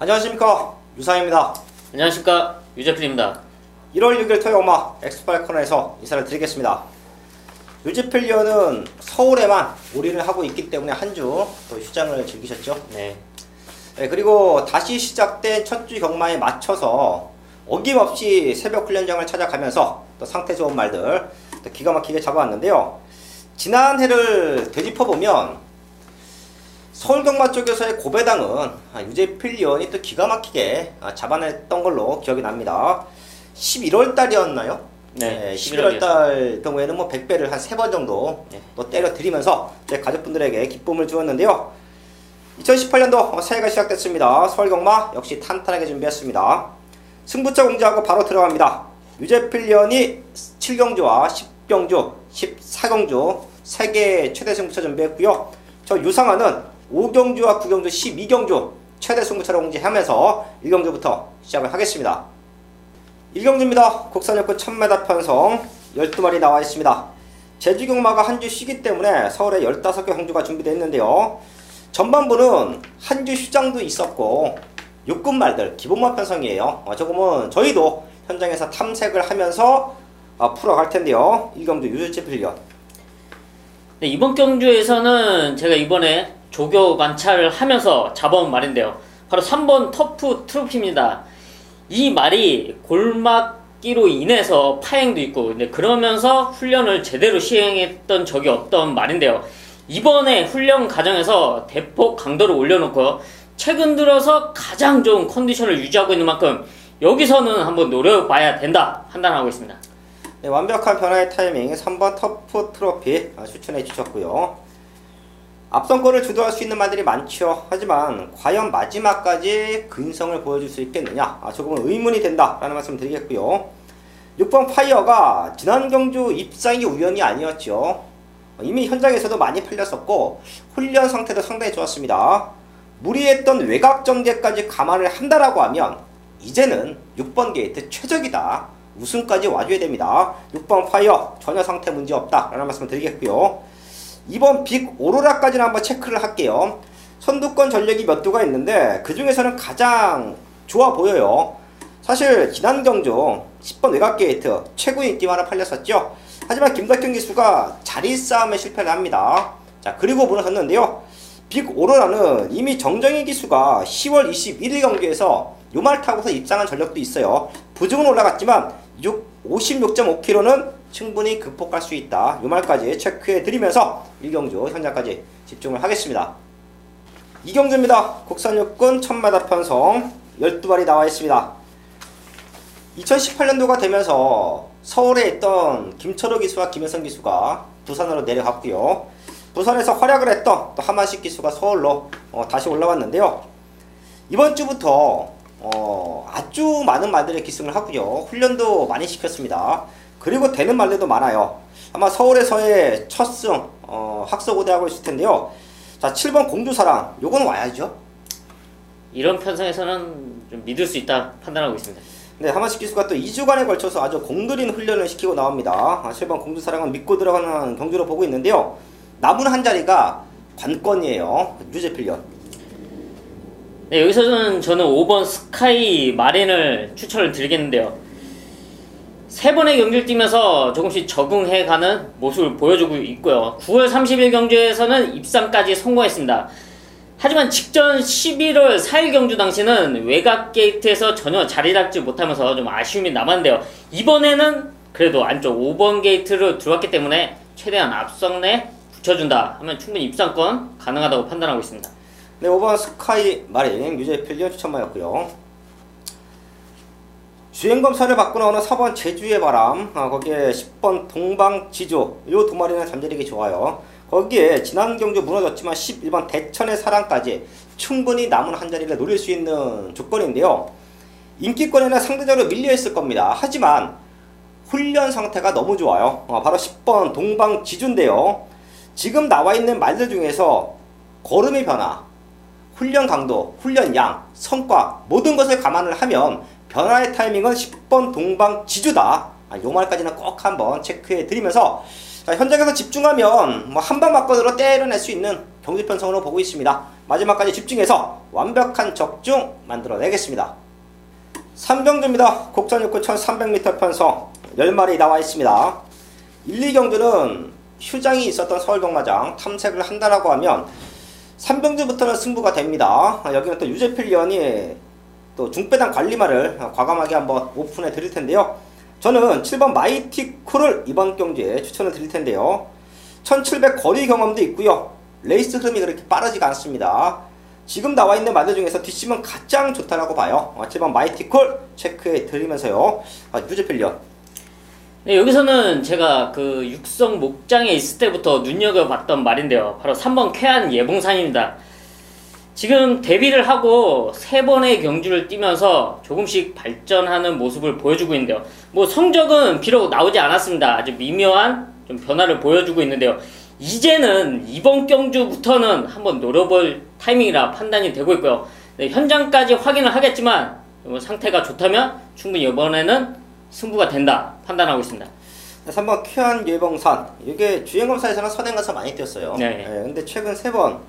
안녕하십니까, 유상입니다. 안녕하십니까, 유재필입니다. 1월 6일 토요일 엄마 엑스파일 코너에서 인사를 드리겠습니다. 유재필리언은 서울에만 올인을 하고 있기 때문에 한 주 또 휴장을 즐기셨죠. 네. 그리고 다시 시작된 첫 주 경마에 맞춰서 어김없이 새벽 훈련장을 찾아가면서 또 상태 좋은 말들 또 기가 막히게 잡아왔는데요. 지난해를 되짚어보면 서울경마 쪽에서의 고배당은 유재필리언이 또 기가 막히게 잡아냈던 걸로 기억이 납니다. 11월 달이었나요? 네, 11월 달 경우에는 뭐 100배를 한 3번 정도 또 때려드리면서 제 가족분들에게 기쁨을 주었는데요. 2018년도 새해가 시작됐습니다. 서울경마 역시 탄탄하게 준비했습니다. 승부처 공지하고 바로 들어갑니다. 유재필리언이 7경주와 10경주, 14경주 3개 최대 승부처 준비했고요. 저 유상아는 5경주와 9경주, 12경주 최대 승부처를 공지하면서 1경주부터 시작을 하겠습니다. 1경주입니다. 국산역구 1000m 편성 12마리 나와 있습니다. 제주경마가 한 주 쉬기 때문에 서울에 15개 경주가 준비되어 있는데요. 전반부는 한 주 휴장도 있었고 6급 말들 기본마 편성이에요. 조금은 저희도 현장에서 탐색을 하면서 풀어갈 텐데요. 1경주 유재필리언. 네, 이번 경주에서는 제가 이번에 조교 관찰을 하면서 잡아온 말인데요. 바로 3번 터프 트로피입니다. 이 말이 골막기로 인해서 파행도 있고, 근데 그러면서 훈련을 제대로 시행했던 적이 없던 말인데요. 이번에 훈련 과정에서 대폭 강도를 올려놓고 최근 들어서 가장 좋은 컨디션을 유지하고 있는 만큼 여기서는 한번 노려봐야 된다 판단하고 있습니다. 네, 완벽한 변화의 타이밍 3번 터프 트로피 추천해 주셨고요. 앞선 거를 주도할 수 있는 말들이 많죠. 하지만 과연 마지막까지 근성을 보여줄 수 있겠느냐, 조금은 의문이 된다 라는 말씀 드리겠고요. 6번 파이어가 지난 경주 입상이 우연이 아니었죠. 이미 현장에서도 많이 팔렸었고 훈련 상태도 상당히 좋았습니다. 무리했던 외곽 전개까지 감안을 한다라고 하면 이제는 6번 게이트 최적이다, 우승까지 와줘야 됩니다. 6번 파이어 전혀 상태 문제 없다 라는 말씀 드리겠고요. 2번 빅 오로라까지는 한번 체크를 할게요. 선두권 전력이 몇 두가 있는데 그 중에서는 가장 좋아 보여요. 사실 지난 경주 10번 외곽 게이트 최고 인기만을 팔렸었죠. 하지만 김덕경 기수가 자리 싸움에 실패를 합니다. 자, 그리고 무너졌는데요. 빅 오로라는 이미 정정희 기수가 10월 21일 경기에서 요말 타고서 입상한 전력도 있어요. 부중은 올라갔지만 56.5kg는 충분히 극복할 수 있다. 요말까지 체크해 드리면서 1경주 현장까지 집중을 하겠습니다. 2경주입니다. 국산육군 1000m 편성 12마리 나와 있습니다. 2018년도가 되면서 서울에 있던 김철호 기수와 김현성 기수가 부산으로 내려갔고요. 부산에서 활약을 했던 또 하만식 기수가 서울로 다시 올라왔는데요. 이번 주부터 아주 많은 말들의 기승을 하고요. 훈련도 많이 시켰습니다. 그리고 되는 말들도 많아요. 아마 서울에서의 첫 승 학서고대하고 있을 텐데요. 자, 7번 공주사랑 요건 와야죠. 이런 편성에서는 좀 믿을 수 있다 판단하고 있습니다. 네, 하만식 기수가 또 2주간에 걸쳐서 아주 공들인 훈련을 시키고 나옵니다. 7번 공주사랑은 믿고 들어가는 경주로 보고 있는데요. 남은 한 자리가 관건이에요. 유재필리언. 네, 여기서는 저는 5번 스카이 마린을 추천을 드리겠는데요. 3번의 경기를 뛰면서 조금씩 적응해가는 모습을 보여주고 있고요. 9월 30일 경주에서는 입상까지 성공했습니다. 하지만 직전 11월 4일 경주 당시는 외곽 게이트에서 전혀 자리 잡지 못하면서 좀 아쉬움이 남았는데요. 이번에는 그래도 안쪽 5번 게이트로 들어왔기 때문에 최대한 앞선에 붙여준다 하면 충분히 입상권 가능하다고 판단하고 있습니다. 네, 5번 스카이 마린 유재필리언 추천마였고요. 주행검사를 받고 나오는 4번 제주의 바람, 거기에 10번 동방지주, 요 두 마리는 잠재력이 좋아요. 거기에 지난 경주 무너졌지만 11번 대천의 사랑까지 충분히 남은 한 자리를 노릴 수 있는 조건인데요. 인기권에는 상대적으로 밀려있을 겁니다. 하지만 훈련 상태가 너무 좋아요. 바로 10번 동방지주인데요. 지금 나와 있는 말들 중에서 걸음의 변화, 훈련 강도, 훈련 양, 성과 모든 것을 감안을 하면 변화의 타이밍은 10번 동방지주다. 요 말까지는 꼭 한번 체크해 드리면서 현장에서 집중하면 한 방 맞건으로 때려낼 수 있는 경주 편성으로 보고 있습니다. 마지막까지 집중해서 완벽한 적중 만들어내겠습니다. 3경주입니다. 곡선 6구 1300m 편성 10마리 나와 있습니다. 1, 2경주는 휴장이 있었던 서울병마장 탐색을 한다라고 하면 3경주부터는 승부가 됩니다. 여기는 또 유재필위원이 또 중배당 관리말을 과감하게 한번 오픈해 드릴 텐데요. 저는 7번 마이티코를 이번 경주에 추천을 드릴 텐데요. 1700 거리 경험도 있고요. 레이스 흐름이 그렇게 빠르지가 않습니다. 지금 나와 있는 말들 중에서 뒷심은 가장 좋다라고 봐요. 7번 마이티콜 체크해 드리면서요. 유재필위원. 네, 여기서는 제가 그 육성 목장에 있을 때부터 눈여겨봤던 말인데요. 바로 3번 쾌한 예봉산입니다. 지금 데뷔를 하고 3번의 경주를 뛰면서 조금씩 발전하는 모습을 보여주고 있는데요. 뭐 성적은 비록 나오지 않았습니다. 아주 미묘한 좀 변화를 보여주고 있는데요. 이제는 이번 경주부터는 한번 노려볼 타이밍이라 판단이 되고 있고요. 네, 현장까지 확인을 하겠지만 상태가 좋다면 충분히 이번에는 승부가 된다 판단하고 있습니다. 3번 쾌한 예봉산, 이게 주행검사에서는 선행가서 많이 뛰었어요. 네. 근데 최근 3번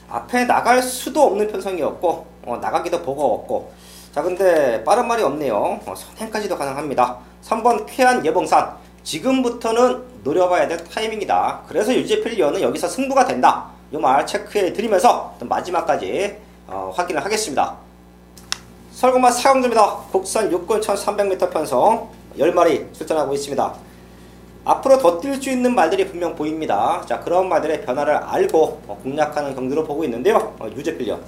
앞에 나갈 수도 없는 편성이었고 나가기도 버거웠고, 자 근데 빠른 말이 없네요. 선행까지도 가능합니다. 3번 쾌한 예봉산, 지금부터는 노려봐야 될 타이밍이다. 그래서 유재필위원은 여기서 승부가 된다, 이 말 체크해 드리면서 또 마지막까지 확인을 하겠습니다. 설공마 4경주입니다. 국산 6군 1300m 편성 10마리 출전하고 있습니다. 앞으로 더 뛸 수 있는 말들이 분명 보입니다. 자, 그런 말들의 변화를 알고 공략하는 경주로 보고 있는데요. 유재필위원.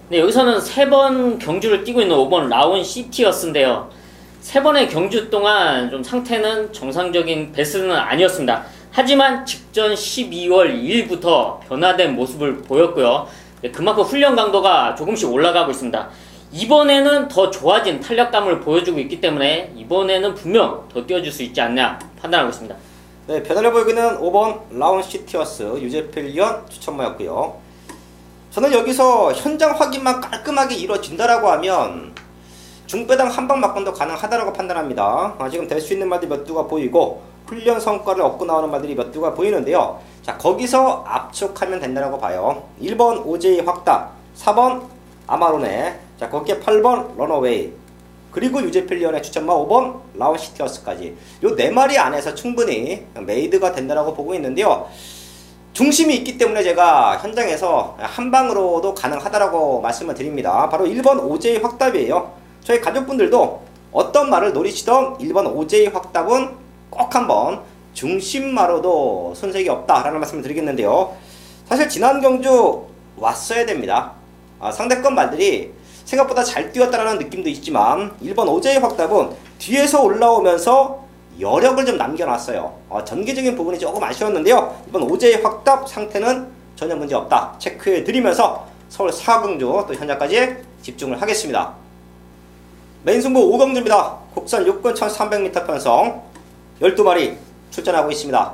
네, 여기서는 3번 경주를 뛰고 있는 5번 라운 시티어스인데요. 3번의 경주 동안 좀 상태는 정상적인 베스트는 아니었습니다. 하지만 직전 12월 2일부터 변화된 모습을 보였고요. 네, 그만큼 훈련 강도가 조금씩 올라가고 있습니다. 이번에는 더 좋아진 탄력감을 보여주고 있기 때문에 이번에는 분명 더 뛰어줄 수 있지 않냐 판단하고 있습니다. 네, 변화를 보이기는 5번 라운 시티어스 유재필위원 추천마였고요. 저는 여기서 현장 확인만 깔끔하게 이루어진다라고 하면 중배당 한방 막건도 가능하다라고 판단합니다. 지금 될 수 있는 말들이 몇 두가 보이고 훈련 성과를 얻고 나오는 말들이 몇 두가 보이는데요. 자, 거기서 압축하면 된다라고 봐요. 1번 OJ 확답, 4번 아마로네, 자 거기에 8번 런어웨이, 그리고 유재필위원의 추천마 5번 라운 시티어스까지 요 4마리 안에서 충분히 메이드가 된다라고 보고 있는데요. 중심이 있기 때문에 제가 현장에서 한방으로도 가능하다라고 말씀을 드립니다. 바로 1번 OJ 확답이에요. 저희 가족분들도 어떤 말을 노리시던 1번 OJ 확답은 꼭 한번 중심마로도 손색이 없다라는 말씀을 드리겠는데요. 사실 지난 경주 왔어야 됩니다. 상대권 말들이 생각보다 잘 뛰었다라는 느낌도 있지만 1번 OJ 확답은 뒤에서 올라오면서 여력을 좀 남겨놨어요. 전개적인 부분이 조금 아쉬웠는데요. 이번 OJ 확답 상태는 전혀 문제 없다 체크해 드리면서 서울 4경주 또 현장까지 집중을 하겠습니다. 메인 승부 5경주입니다. 국산 6군 1300m 편성 12마리 출전하고 있습니다.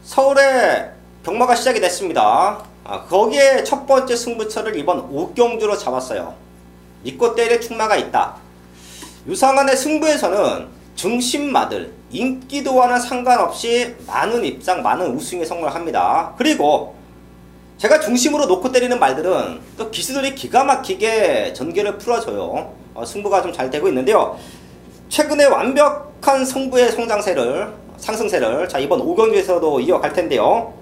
서울에 경마가 시작이 됐습니다. 거기에 첫 번째 승부처를 이번 5경주로 잡았어요. 믿고 때릴 충마가 있다. 유상한의 승부에서는 중심마들, 인기도와는 상관없이 많은 입상, 많은 우승에 성공을 합니다. 그리고 제가 중심으로 놓고 때리는 말들은 또 기수들이 기가 막히게 전개를 풀어줘요. 승부가 좀 잘 되고 있는데요. 최근에 완벽한 승부의 성장세를, 상승세를 자 이번 5경주에서도 이어갈 텐데요.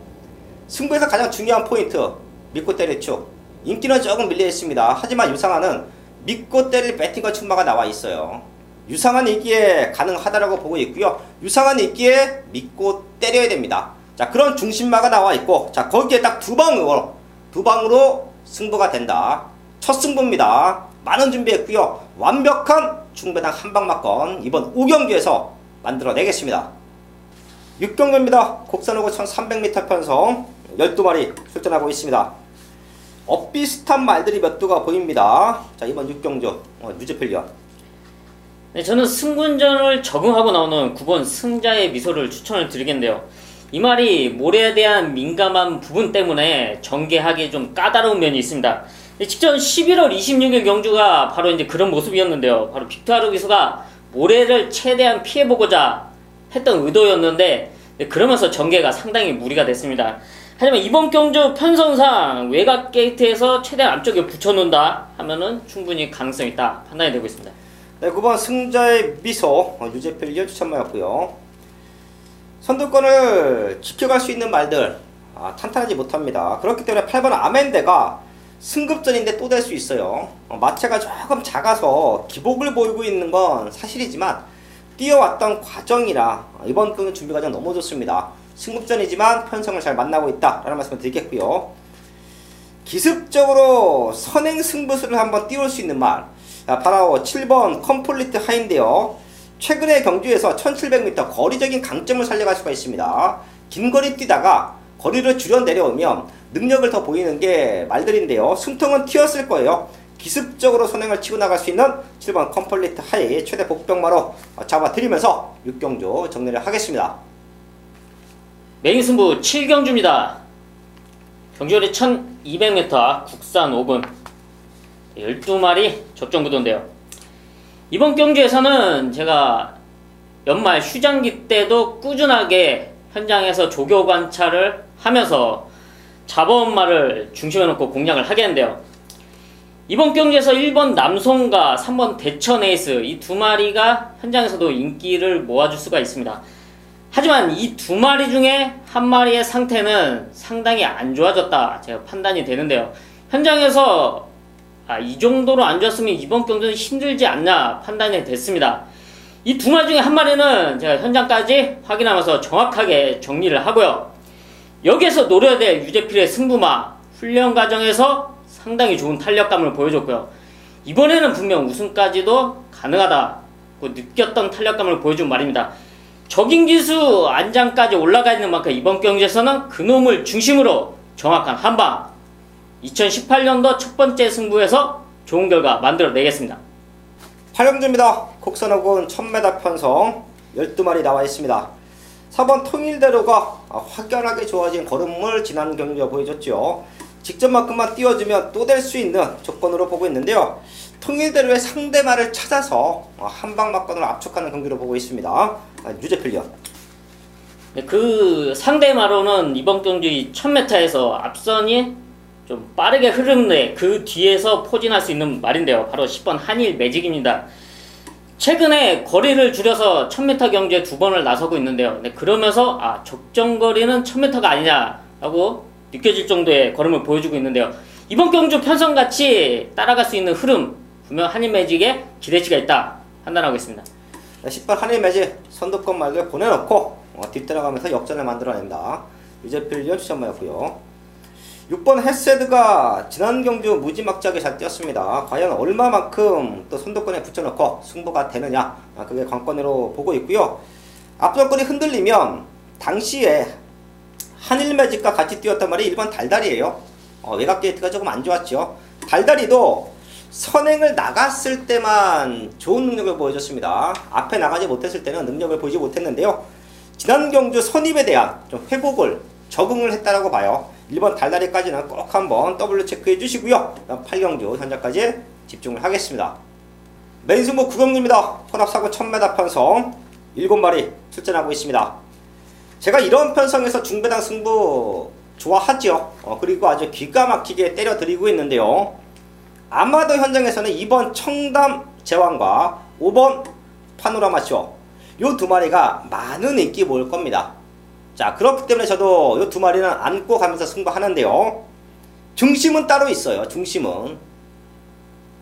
승부에서 가장 중요한 포인트, 믿고 때릴 축. 인기는 조금 밀려 있습니다. 하지만 유상한은 믿고 때릴 배팅과 충마가 나와 있어요. 유상한 이기에 가능하다라고 보고 있고요. 유상한 이기에 믿고 때려야 됩니다. 자, 그런 중심마가 나와 있고, 자 거기에 딱 두 방으로 승부가 된다. 첫 승부입니다. 많은 준비했고요. 완벽한 중배당 한방 막건 이번 5경주에서 만들어내겠습니다. 6경주입니다. 곡선호구 1300m 편성 12마리 출전하고 있습니다. 엇비슷한 말들이 몇 두가 보입니다. 자, 이번 6경주 유재필위원. 네, 저는 승군전을 적응하고 나오는 9번 승자의 미소를 추천을 드리겠는데요. 이 말이 모래에 대한 민감한 부분 때문에 전개하기 좀 까다로운 면이 있습니다. 직전 11월 26일 경주가 바로 이제 그런 모습이었는데요. 바로 빅토르 기수가 모래를 최대한 피해보고자 했던 의도였는데, 그러면서 전개가 상당히 무리가 됐습니다. 하지만 이번 경주 편성상 외곽 게이트에서 최대한 앞쪽에 붙여놓는다 하면은 충분히 가능성이 있다 판단이 되고 있습니다. 네, 9번 승자의 미소 유재필 1년 추천마였고요. 선두권을 지켜갈 수 있는 말들 탄탄하지 못합니다. 그렇기 때문에 8번 아멘데가 승급전인데 또 될 수 있어요. 마체가 조금 작아서 기복을 보이고 있는 건 사실이지만 뛰어왔던 과정이라 이번 끈 준비 과정 너무 좋습니다. 승급전이지만 편성을 잘 만나고 있다 라는 말씀을 드리겠고요. 기습적으로 선행 승부수를 한번 띄울 수 있는 말 바로 7번 컴플리트 하인데요. 최근의 경주에서 1700m 거리적인 강점을 살려갈 수가 있습니다. 긴 거리 뛰다가 거리를 줄여 내려오면 능력을 더 보이는 게 말들인데요. 숨통은 튀었을 거예요. 기습적으로 선행을 치고 나갈 수 있는 7번 컴플리트 하이 최대 복병마로 잡아드리면서 6경주 정리를 하겠습니다. 메인 승부 7경주입니다. 경주거리 1200m 국산 5분 12마리 접전구도인데요. 이번 경주에서는 제가 연말 휴장기 때도 꾸준하게 현장에서 조교 관찰을 하면서 자본마를 중심에 놓고 공략을 하겠는데요. 이번 경주에서 1번 남송과 3번 대천 에이스 이 두 마리가 현장에서도 인기를 모아줄 수가 있습니다. 하지만 이 두 마리 중에 한 마리의 상태는 상당히 안 좋아졌다 제가 판단이 되는데요. 현장에서 이 정도로 안 좋았으면 이번 경주는 힘들지 않나 판단이 됐습니다. 이 두 마리 중에 한 마리는 제가 현장까지 확인하면서 정확하게 정리를 하고요. 여기에서 노려야 될 유재필의 승부마 훈련 과정에서 상당히 좋은 탄력감을 보여줬고요. 이번에는 분명 우승까지도 가능하다고 느꼈던 탄력감을 보여준 말입니다. 적임기수 안장까지 올라가 있는 만큼 이번 경기에서는 그놈을 중심으로 정확한 한방 2018년도 첫 번째 승부에서 좋은 결과 만들어내겠습니다. 8경주입니다. 곡선호군 1000m 편성 12마리 나와 있습니다. 4번 통일대로가 확연하게 좋아진 걸음을 지난 경기가 보여줬죠. 직전만큼만 띄워주면 또 될 수 있는 조건으로 보고 있는데요. 통일대로의 상대마를 찾아서 한방 막건으로 압축하는 경기로 보고 있습니다. 유재필련. 네, 그 상대마로는 이번 경기 1000m에서 앞선이 좀 빠르게 흐르는데 그 뒤에서 포진할 수 있는 말인데요. 바로 10번 한일 매직입니다. 최근에 거리를 줄여서 1000m 경주에 두 번을 나서고 있는데요. 네, 그러면서 적정거리는 1000m가 아니냐라고 느껴질 정도의 걸음을 보여주고 있는데요. 이번 경주 편성같이 따라갈 수 있는 흐름 분명 한일 매직에 기대치가 있다 판단하고 있습니다. 10번 한일 매직 선두권 말들 보내놓고 뒤따라가면서 역전을 만들어낸다. 유재필련 추천마였고요. 6번 헤세드가 지난 경주 무지막지하게 잘 뛰었습니다. 과연 얼마만큼 또 선두권에 붙여놓고 승부가 되느냐 그게 관건으로 보고 있고요. 앞선권이 흔들리면 당시에 한일매직과 같이 뛰었단 말이 1번 달달이에요. 외곽 게이트가 조금 안 좋았죠. 달달이도 선행을 나갔을 때만 좋은 능력을 보여줬습니다. 앞에 나가지 못했을 때는 능력을 보이지 못했는데요. 지난 경주 선입에 대한 좀 회복을 적응을 했다라고 봐요. 1번 달달이까지는 꼭 한번 더블로 체크해 주시고요. 8경주 현장까지 집중을 하겠습니다. 메인 승부 9경주입니다. 혼합사고 1000m 편성 7마리 출전하고 있습니다. 제가 이런 편성에서 중배당 승부 좋아하죠. 그리고 아주 기가 막히게 때려드리고 있는데요. 아마도 현장에서는 2번 청담 제왕과 5번 파노라마쇼 요 두 마리가 많은 인기 모을 겁니다. 자, 그렇기 때문에 저도 요 두 마리는 안고 가면서 승부하는데요. 중심은 따로 있어요. 중심은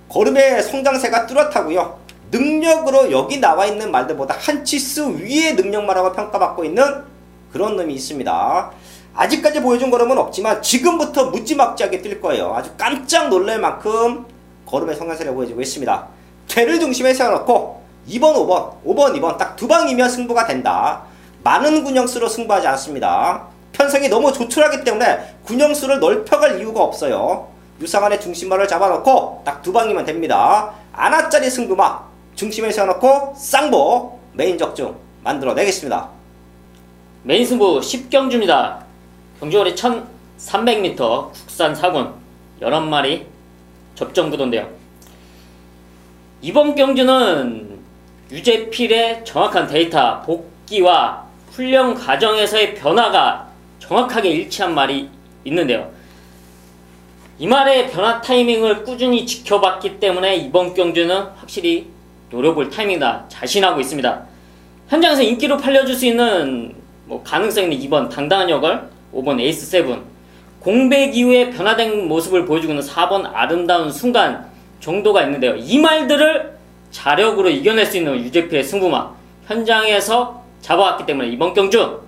걸음의 성장세가 뚜렷하고요. 능력으로 여기 나와 있는 말들보다 한 치수 위의 능력마라고 평가받고 있는 그런 놈이 있습니다. 아직까지 보여준 걸음은 없지만 지금부터 무지막지하게 뛸 거예요. 아주 깜짝 놀랄 만큼 걸음의 성장세를 보여주고 있습니다. 걔를 중심에 세워놓고 2번, 5번, 2번 딱 두 방이면 승부가 된다. 많은 군형수로 승부하지 않습니다. 편성이 너무 조촐하기 때문에 군형수를 넓혀갈 이유가 없어요. 유상한의 중심마를 잡아놓고 딱 두 방이면 됩니다. 아나짜리 승부마 중심에 세워놓고 쌍보 메인 적중 만들어내겠습니다. 메인 승부 10경주입니다. 경주거리 1300m 국산 4군 11마리 접전구도인데요. 이번 경주는 유재필의 정확한 데이터 복귀와 훈련 과정에서의 변화가 정확하게 일치한 말이 있는데요. 이 말의 변화 타이밍을 꾸준히 지켜봤기 때문에 이번 경주는 확실히 노려볼 타이밍이다 자신하고 있습니다. 현장에서 인기로 팔려줄 수 있는 가능성 있는 2번 당당한 역을, 5번 에이스 7, 공백 이후에 변화된 모습을 보여주고 있는 4번 아름다운 순간 정도가 있는데요. 이 말들을 자력으로 이겨낼 수 있는 유재필의 승부막 현장에서 잡아왔기 때문에 이번 경주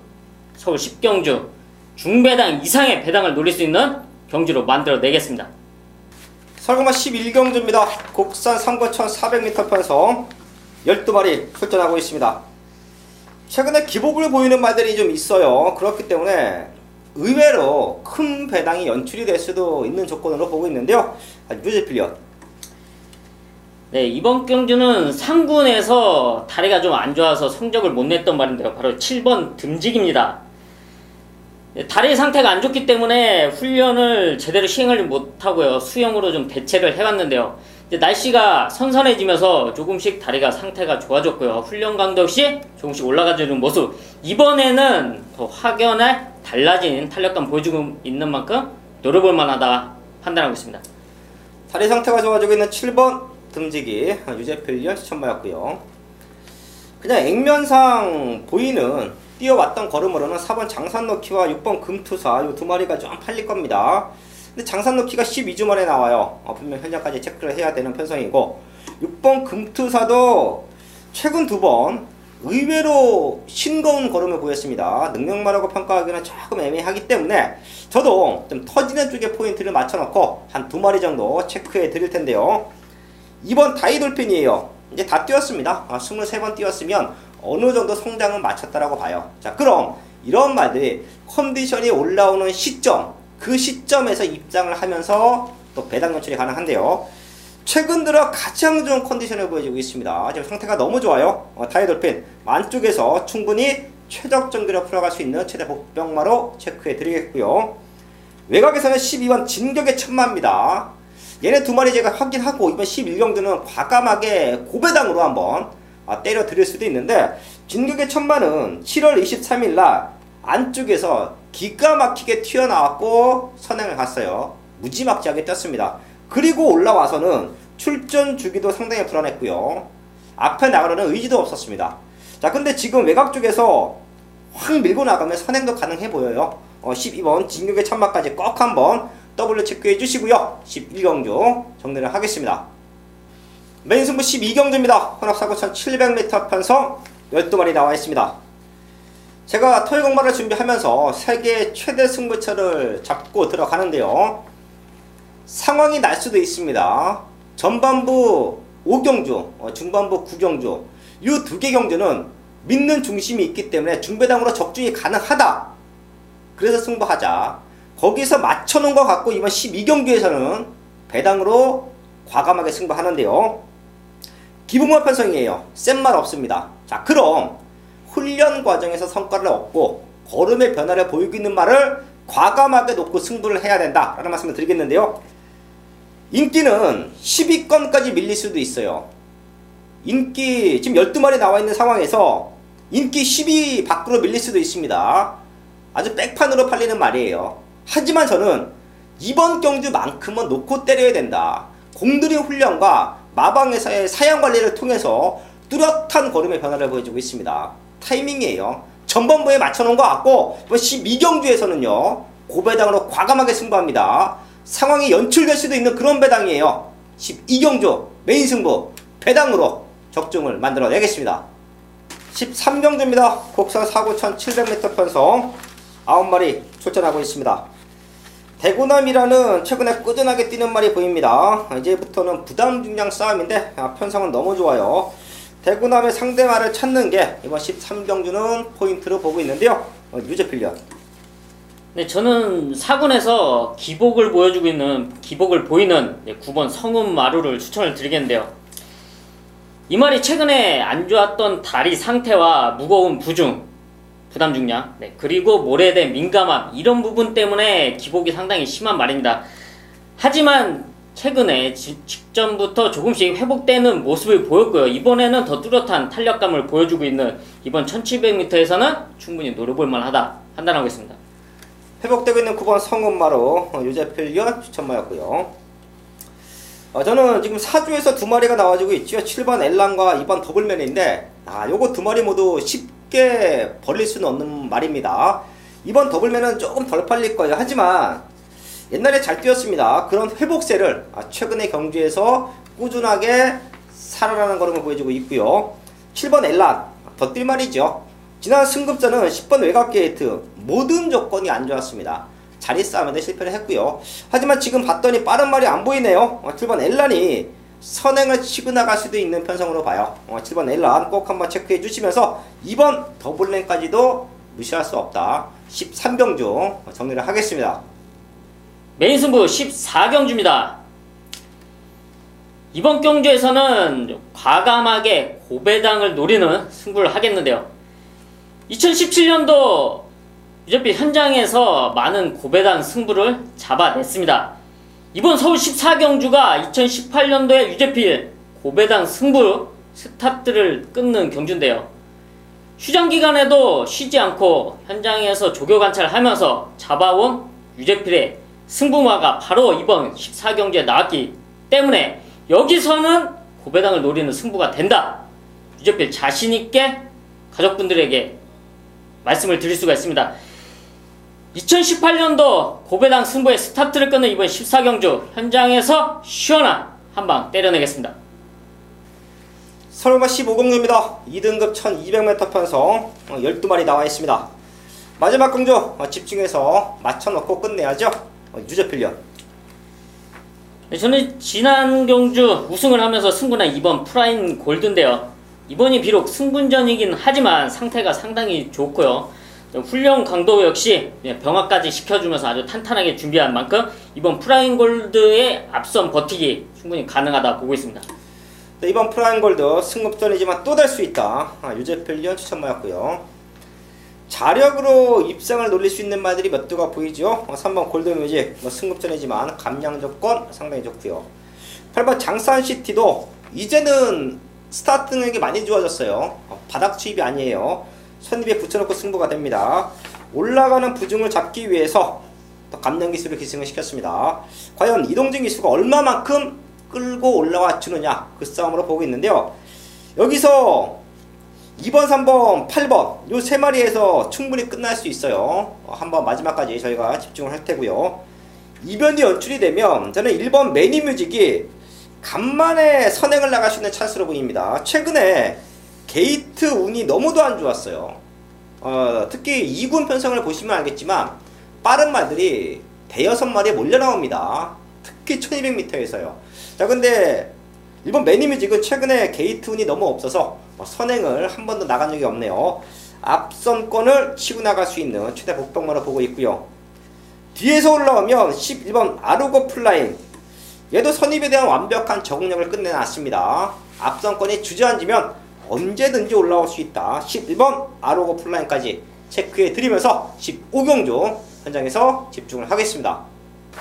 서울 10경주 중배당 이상의 배당을 노릴 수 있는 경주로 만들어내겠습니다. 설공마 11경주입니다. 국산 3,400m 편성 12마리 출전하고 있습니다. 최근에 기복을 보이는 말들이 좀 있어요. 그렇기 때문에 의외로 큰 배당이 연출이 될 수도 있는 조건으로 보고 있는데요. 유재필이요. 네, 이번 경주는 상군에서 다리가 좀 안 좋아서 성적을 못 냈던 말인데요. 바로 7번 듬직입니다. 다리 상태가 안 좋기 때문에 훈련을 제대로 시행하지 못하고요. 수영으로 좀 대체를 해왔는데요. 이제 날씨가 선선해지면서 조금씩 다리가 상태가 좋아졌고요. 훈련 강도 역시 조금씩 올라가지는 모습. 이번에는 더 확연히 달라진 탄력감 보여주고 있는 만큼 노려볼 만하다 판단하고 있습니다. 다리 상태가 좋아지고 있는 7번 듬직이 유재필 연 추천마였고요. 그냥 액면상 보이는 뛰어왔던 걸음으로는 4번 장산너키와 6번 금투사 이 두 마리가 좀 팔릴 겁니다. 근데 장산너키가 12주 만에 나와요. 분명 현장까지 체크를 해야 되는 편성이고 6번 금투사도 최근 2번 의외로 싱거운 걸음을 보였습니다. 능력마라고 평가하기는 조금 애매하기 때문에 저도 좀 터지는 쪽에 포인트를 맞춰놓고 한 2마리 정도 체크해 드릴 텐데요. 2번 다이돌핀이에요. 이제 다 뛰었습니다. 23번 뛰었으면 어느 정도 성장은 마쳤다라고 봐요. 자, 그럼 이런 말들이 컨디션이 올라오는 시점, 그 시점에서 입장을 하면서 또 배당 연출이 가능한데요. 최근 들어 가장 좋은 컨디션을 보여주고 있습니다. 지금 상태가 너무 좋아요. 다이돌핀 만쪽에서 충분히 최적 정기로 풀어갈 수 있는 최대 복병마로 체크해 드리겠고요. 외곽에서는 12번 진격의 천마입니다. 얘네 2마리 제가 확인하고 이번 11경주는 과감하게 고배당으로 한번 때려 드릴 수도 있는데 진격의 천마는 7월 23일날 안쪽에서 기가 막히게 튀어나왔고 선행을 갔어요. 무지막지하게 떴습니다. 그리고 올라와서는 출전 주기도 상당히 불안했고요. 앞에 나가려는 의지도 없었습니다. 자, 근데 지금 외곽 쪽에서 확 밀고 나가면 선행도 가능해 보여요. 12번 진격의 천마까지 꼭 한번 더블로 체크해 주시고요. 11경주 정리를 하겠습니다. 메인 승부 12경주입니다. 혼합사고 1700m 편성 12마리 나와 있습니다. 제가 토요공마를 준비하면서 세계 최대 승부처를 잡고 들어가는데요. 상황이 날 수도 있습니다. 전반부 5경주, 중반부 9경주 이 2개 경주는 믿는 중심이 있기 때문에 중배당으로 적중이 가능하다. 그래서 승부하자. 거기서 맞춰놓은 것 같고 이번 12경주에서는 배당으로 과감하게 승부하는데요. 기복마 편성이에요. 센 말 없습니다. 자, 그럼 훈련 과정에서 성과를 얻고 걸음의 변화를 보이고 있는 말을 과감하게 놓고 승부를 해야 된다 라는 말씀을 드리겠는데요. 인기는 10위권까지 밀릴 수도 있어요. 인기 지금 12마리 나와 있는 상황에서 인기 10위 밖으로 밀릴 수도 있습니다. 아주 백판으로 팔리는 말이에요. 하지만 저는 이번 경주만큼은 놓고 때려야 된다. 공들인 훈련과 마방에서의 사양 관리를 통해서 뚜렷한 걸음의 변화를 보여주고 있습니다. 타이밍이에요. 전반부에 맞춰놓은 것 같고 12경주에서는요 고배당으로 과감하게 승부합니다. 상황이 연출될 수도 있는 그런 배당이에요. 12경주 메인 승부 배당으로 적중을 만들어내겠습니다. 13경주입니다. 국산 사고 1700m 편성 9마리 출전하고 있습니다. 대구남이라는 최근에 꾸준하게 뛰는 말이 보입니다. 이제부터는 부담 중량 싸움인데 편성은 너무 좋아요. 대구남의 상대말을 찾는 게 이번 13경주는 포인트로 보고 있는데요. 유재필련. 네, 저는 사군에서 기복을 보이는 9번 성운 마루를 추천을 드리겠는데요. 이 말이 최근에 안 좋았던 다리 상태와 무거운 부담 중량, 그리고 모래에 대한 민감함 이런 부분 때문에 기복이 상당히 심한 말입니다. 하지만 최근에 직전부터 조금씩 회복되는 모습을 보였고요. 이번에는 더 뚜렷한 탄력감을 보여주고 있는 이번 1700m에서는 충분히 노려볼 만하다 판단하고 있습니다. 회복되고 있는 9번 성운마로 유제필련 추천마였고요. 저는 지금 사주에서 두 마리가 나와주고 있죠. 7번 엘란과 2번 더블맨인데 요거 두 마리 모두 쉽게 벌릴 수는 없는 말입니다. 2번 더블맨은 조금 덜 팔릴 거예요. 하지만 옛날에 잘 뛰었습니다. 그런 회복세를 최근의 경주에서 꾸준하게 살아나는 걸음을 보여주고 있고요. 7번 엘란 더 뛸 말이죠. 지난 승급전은 10번 외곽 게이트 모든 조건이 안 좋았습니다. 자리 싸움에 실패를 했고요. 하지만 지금 봤더니 빠른 말이 안 보이네요. 7번 엘란이 선행을 치고 나갈 수도 있는 편성으로 봐요. 7번 엘란 꼭 한번 체크해 주시면서 2번 더블랭까지도 무시할 수 없다. 13경주 정리를 하겠습니다. 메인 승부 14경주입니다. 이번 경주에서는 과감하게 고배당을 노리는 승부를 하겠는데요. 2017년도 유제필 현장에서 많은 고배당 승부를 잡아냈습니다. 이번 서울 14경주가 2018년도에 유제필 고배당 승부 스타트를 끊는 경주인데요. 휴장 기간에도 쉬지 않고 현장에서 조교 관찰하면서 잡아온 유제필의 승부마가 바로 이번 14경주에 나왔기 때문에 여기서는 고배당을 노리는 승부가 된다. 유제필 자신있게 가족분들에게 말씀을 드릴 수가 있습니다. 2018년도 고배당 승부의 스타트를 끊는 이번 14경주 현장에서 시원한 한방 때려내겠습니다. 서울마 15경주입니다. 2등급 1200m 편성 12마리 나와 있습니다. 마지막 경주 집중해서 맞춰놓고 끝내야죠. 유제필련. 네, 저는 지난 경주 우승을 하면서 승부난 이번 프라임 골드인데요. 이번이 비록 승분전이긴 하지만 상태가 상당히 좋고요. 훈련 강도 역시 병화까지 시켜주면서 아주 탄탄하게 준비한 만큼 이번 프라임 골드의 앞선 버티기 충분히 가능하다 보고 있습니다. 네, 이번 프라임 골드 승급전이지만 또 될 수 있다. 유제필련 추천마였고요. 자력으로 입상을 노릴 수 있는 말들이 몇 두가 보이죠. 3번 골드뮤직 승급전이지만 감량 조건 상당히 좋고요. 8번 장산시티도 이제는 스타트 능력이 많이 좋아졌어요. 바닥 추입이 아니에요. 선입에 붙여놓고 승부가 됩니다. 올라가는 부중을 잡기 위해서 또 감량 기술을 기승을 시켰습니다. 과연 이동진 기수가 얼마만큼 끌고 올라와 주느냐 그 싸움으로 보고 있는데요. 여기서 2번, 3번, 8번 요 세 마리에서 충분히 끝날 수 있어요. 한번 마지막까지 저희가 집중을 할 테고요. 이변이 연출이 되면 저는 1번 매니뮤직이 간만에 선행을 나갈 수 있는 찬스로 보입니다. 최근에 게이트 운이 너무도 안 좋았어요. 특히 2군 편성을 보시면 알겠지만 빠른 말들이 대여섯 마리에 몰려 나옵니다. 특히 1200m에서요. 자, 근데 일본 매니뮤직은 최근에 게이트 운이 너무 없어서 선행을 한 번도 나간 적이 없네요. 앞선권을 치고 나갈 수 있는 최대 복병만으로 보고 있고요. 뒤에서 올라오면 11번 아르고 플라잉, 얘도 선입에 대한 완벽한 적응력을 끝내놨습니다. 앞선권이 주저앉으면 언제든지 올라올 수 있다. 11번 아르고 플라잉까지 체크해 드리면서 15경주 현장에서 집중을 하겠습니다.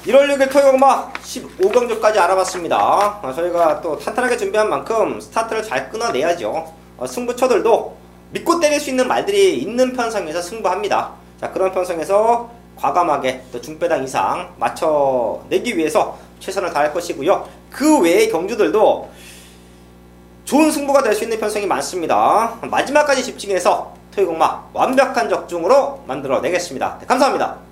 1월 6일 토요일마 15경주까지 알아봤습니다. 저희가 또 탄탄하게 준비한 만큼 스타트를 잘 끊어내야죠. 승부처들도 믿고 때릴 수 있는 말들이 있는 편성에서 승부합니다. 자, 그런 편성에서 과감하게 또 중배당 이상 맞춰내기 위해서 최선을 다할 것이고요. 그 외의 경주들도 좋은 승부가 될 수 있는 편성이 많습니다. 마지막까지 집중해서 토요일마 완벽한 적중으로 만들어내겠습니다. 네, 감사합니다.